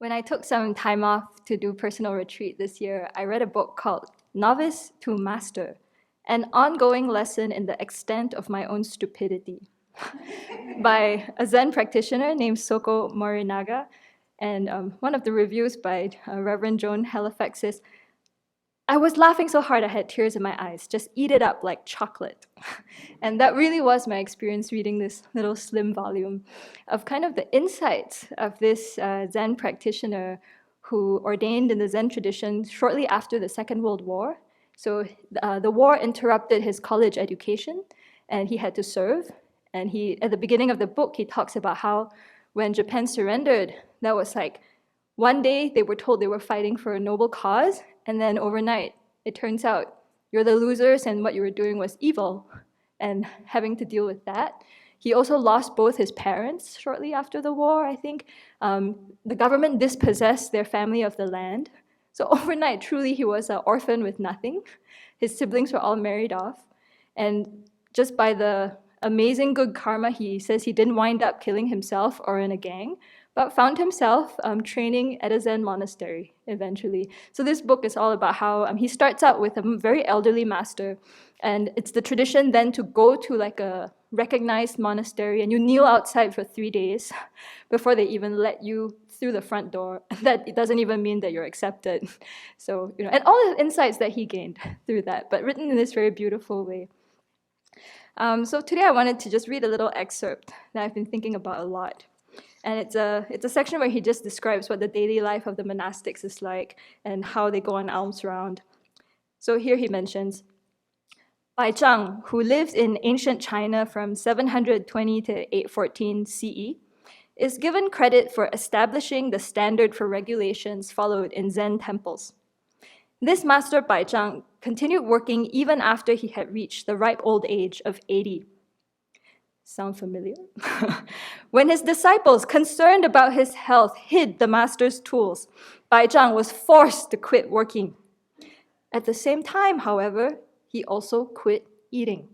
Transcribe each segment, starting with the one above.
When I took some time off to do personal retreat this year, I read a book called Novice to Master, an ongoing lesson in the extent of my own stupidity by a Zen practitioner named Soko Morinaga. And one of the reviews by Reverend Joan Halifax says, I was laughing so hard I had tears in my eyes. Just eat it up like chocolate. And that really was my experience reading this little slim volume of kind of the insights of this Zen practitioner who ordained in the Zen tradition shortly after the Second World War. So the war interrupted his college education and he had to serve. And at the beginning of the book, he talks about how when Japan surrendered, that was like one day they were told they were fighting for a noble cause, and then overnight, it turns out you're the losers and what you were doing was evil, and having to deal with that. He also lost both his parents shortly after the war, I think. The government dispossessed their family of the land. So overnight, truly, he was an orphan with nothing. His siblings were all married off. And just by the amazing good karma, he says he didn't wind up killing himself or in a gang, but found himself training at a Zen monastery eventually. So this book is all about how he starts out with a very elderly master, and it's the tradition then to go to like a recognized monastery and you kneel outside for 3 days before they even let you through the front door. That doesn't even mean that you're accepted. So, and all the insights that he gained through that, but written in this very beautiful way. So today I wanted to just read a little excerpt that I've been thinking about a lot. And it's a section where he just describes what the daily life of the monastics is like and how they go on alms round. So here he mentions, Bai Zhang, who lived in ancient China from 720 to 814 CE, is given credit for establishing the standard for regulations followed in Zen temples. This master Bai Zhang continued working even after he had reached the ripe old age of 80. Sound familiar? When his disciples, concerned about his health, hid the master's tools, Bai Zhang was forced to quit working. At the same time, however, he also quit eating.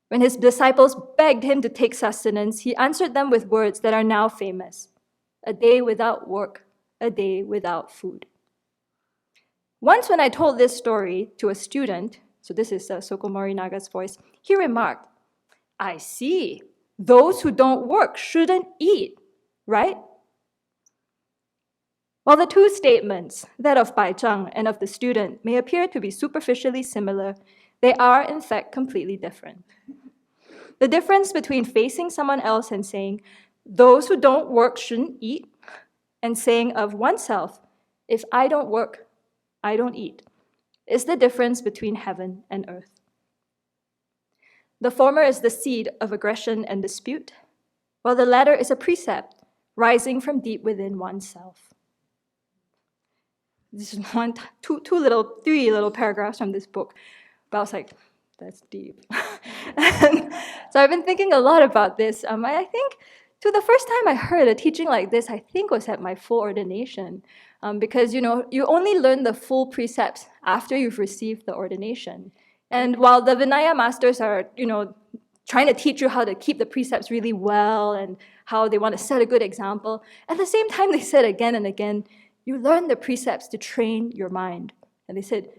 When his disciples begged him to take sustenance, he answered them with words that are now famous: a day without work, a day without food. Once when I told this story to a student, so this is Soko Morinaga's voice, he remarked, I see, those who don't work shouldn't eat, right? While the two statements, that of Bai Zhang and of the student, may appear to be superficially similar, they are in fact completely different. The difference between facing someone else and saying, those who don't work shouldn't eat, and saying of oneself, if I don't work, I don't eat, is the difference between heaven and earth. The former is the seed of aggression and dispute, while the latter is a precept rising from deep within oneself. This is three little paragraphs from this book, but I was like, that's deep. So I've been thinking a lot about this. I think the first time I heard a teaching like this, I think was at my full ordination, because you only learn the full precepts after you've received the ordination. And while the Vinaya masters are, trying to teach you how to keep the precepts really well and how they want to set a good example, at the same time they said again and again, you learn the precepts to train your mind. And they said,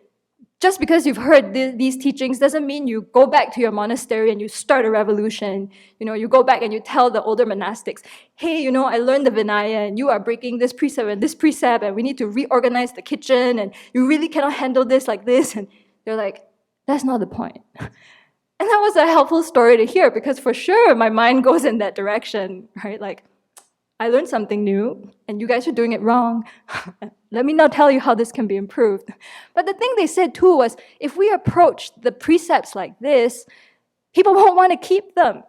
just because you've heard these teachings doesn't mean you go back to your monastery and you start a revolution. You go back and you tell the older monastics, hey, I learned the Vinaya and you are breaking this precept and we need to reorganize the kitchen and you really cannot handle this like this. And they're like, that's not the point. And that was a helpful story to hear because for sure my mind goes in that direction, right? Like, I learned something new and you guys are doing it wrong. Let me now tell you how this can be improved. But the thing they said too was, if we approach the precepts like this, people won't want to keep them.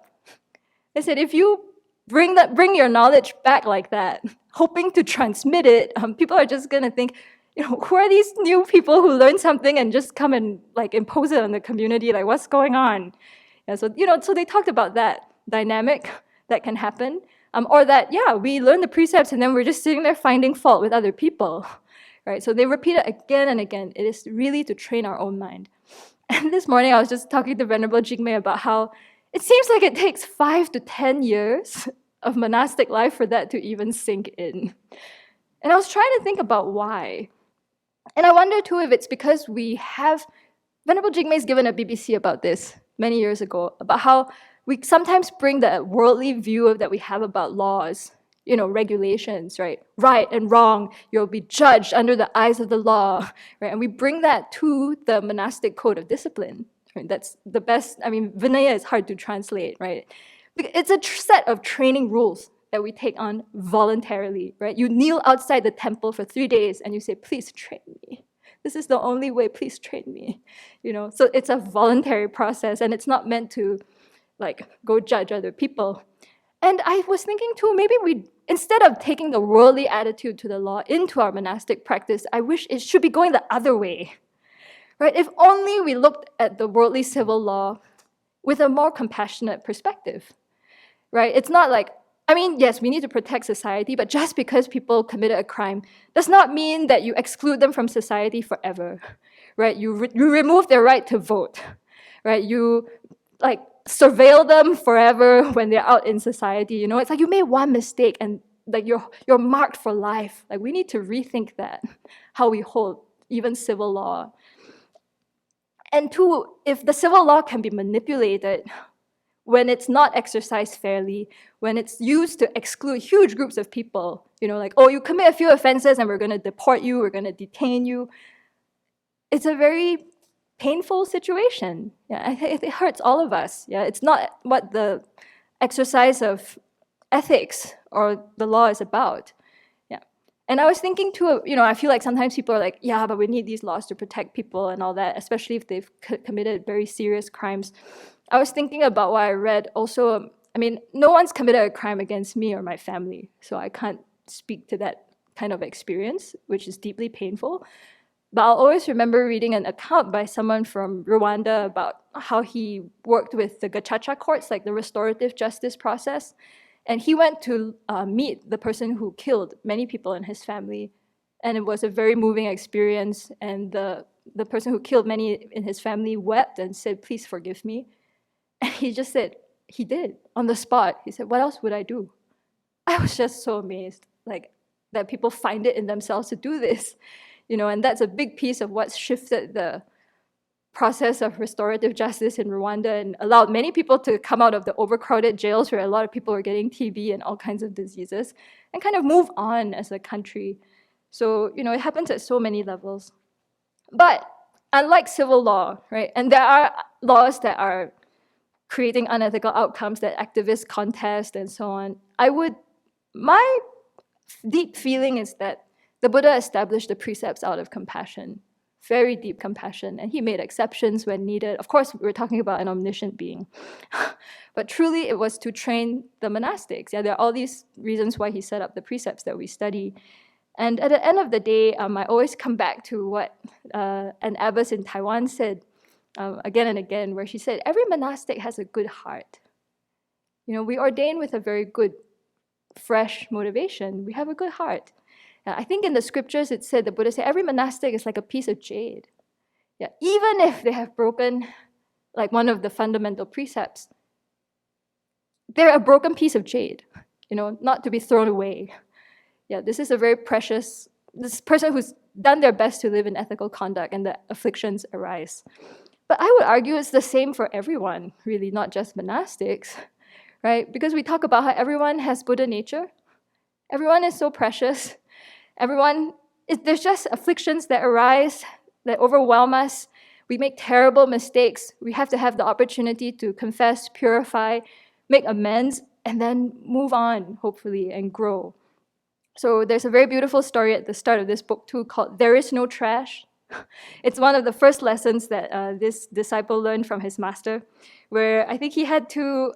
They said, if you bring your knowledge back like that, hoping to transmit it, people are just going to think, who are these new people who learn something and just come and impose it on the community? Like, what's going on? And so, so they talked about that dynamic that can happen. Or that, we learn the precepts and then we're just sitting there finding fault with other people, right? So they repeat it again and again. It is really to train our own mind. And this morning I was just talking to Venerable Jigme about how it seems like it takes 5 to 10 years of monastic life for that to even sink in. And I was trying to think about why. And I wonder too if it's because we have, Venerable Jigme's given a BBC about this many years ago, about how we sometimes bring the worldly view that we have about laws, regulations, right? Right and wrong, you'll be judged under the eyes of the law, right? And we bring that to the monastic code of discipline. Right? That's the best, Vinaya is hard to translate, right? It's a set of training rules that we take on voluntarily, right? You kneel outside the temple for 3 days and you say, please train me. This is the only way, please train me. So it's a voluntary process and it's not meant to go judge other people. And I was thinking too, maybe instead of taking the worldly attitude to the law into our monastic practice, I wish it should be going the other way, right? If only we looked at the worldly civil law with a more compassionate perspective, right? It's not like, yes, we need to protect society, but just because people committed a crime does not mean that you exclude them from society forever, right? You remove their right to vote, right? You surveil them forever when they're out in society. It's like you made one mistake and you're marked for life. We need to rethink that, how we hold even civil law. And two, if the civil law can be manipulated when it's not exercised fairly, when it's used to exclude huge groups of people, you commit a few offenses and we're going to deport you, we're going to detain you. It's a very painful situation. It hurts all of us. It's not what the exercise of ethics or the law is about. And I was thinking too, I feel like sometimes people are like, yeah, but we need these laws to protect people and all that, especially if they've committed very serious crimes. I was thinking about what I read also. No one's committed a crime against me or my family, so I can't speak to that kind of experience, which is deeply painful. But I'll always remember reading an account by someone from Rwanda about how he worked with the gacaca courts, the restorative justice process. And he went to meet the person who killed many people in his family. And it was a very moving experience. And the person who killed many in his family wept and said, please forgive me. And he just said, he did, on the spot. He said, what else would I do? I was just so amazed, that people find it in themselves to do this. And that's a big piece of what's shifted the process of restorative justice in Rwanda and allowed many people to come out of the overcrowded jails where a lot of people were getting TB and all kinds of diseases and kind of move on as a country. So, it happens at so many levels. But unlike civil law, right, and there are laws that are creating unethical outcomes that activists contest and so on, my deep feeling is that the Buddha established the precepts out of compassion, very deep compassion, and he made exceptions when needed. Of course, we're talking about an omniscient being. But truly, it was to train the monastics. There are all these reasons why he set up the precepts that we study. And at the end of the day, I always come back to what an abbess in Taiwan said again and again, where she said, every monastic has a good heart. We ordain with a very good, fresh motivation. We have a good heart. I think in the scriptures it said, the Buddha said, every monastic is like a piece of jade. Even if they have broken one of the fundamental precepts, they're a broken piece of jade, not to be thrown away. This is a very precious, this person who's done their best to live in ethical conduct and the afflictions arise. But I would argue it's the same for everyone, really, not just monastics, right? Because we talk about how everyone has Buddha nature. Everyone is so precious. There's just afflictions that arise, that overwhelm us. We make terrible mistakes. We have to have the opportunity to confess, purify, make amends, and then move on, hopefully, and grow. So there's a very beautiful story at the start of this book too called There Is No Trash. It's one of the first lessons that this disciple learned from his master, where I think he had to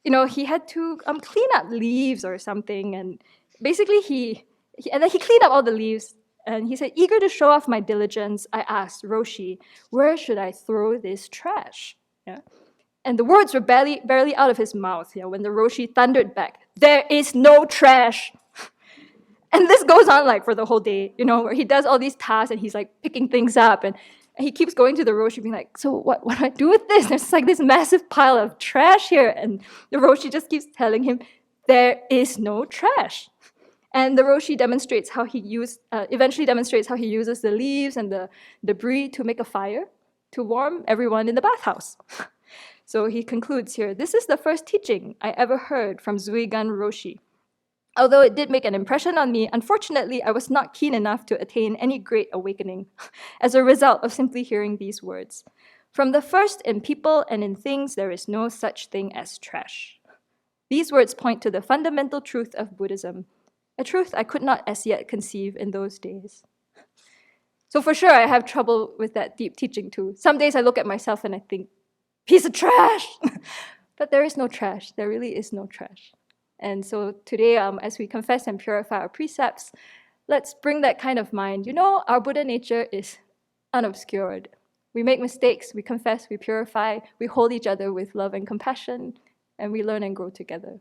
clean up leaves or something, and basically and then he cleaned up all the leaves, and he said, eager to show off my diligence, I asked Roshi, where should I throw this trash? And the words were barely out of his mouth when the Roshi thundered back, there is no trash. And this goes on for the whole day, where he does all these tasks and he's picking things up, and he keeps going to the Roshi being like, so what do I do with this? There's this massive pile of trash here. And the Roshi just keeps telling him, there is no trash. And the Roshi eventually demonstrates how he uses the leaves and the debris to make a fire to warm everyone in the bathhouse. So he concludes here, this is the first teaching I ever heard from Zuigan Roshi. Although it did make an impression on me, unfortunately, I was not keen enough to attain any great awakening as a result of simply hearing these words. From the first, in people and in things, there is no such thing as trash. These words point to the fundamental truth of Buddhism, a truth I could not as yet conceive in those days. So for sure, I have trouble with that deep teaching too. Some days I look at myself and I think, piece of trash! But there is no trash. There really is no trash. And so today, as we confess and purify our precepts, let's bring that kind of mind. You know, our Buddha nature is unobscured. We make mistakes, we confess, we purify, we hold each other with love and compassion, and we learn and grow together.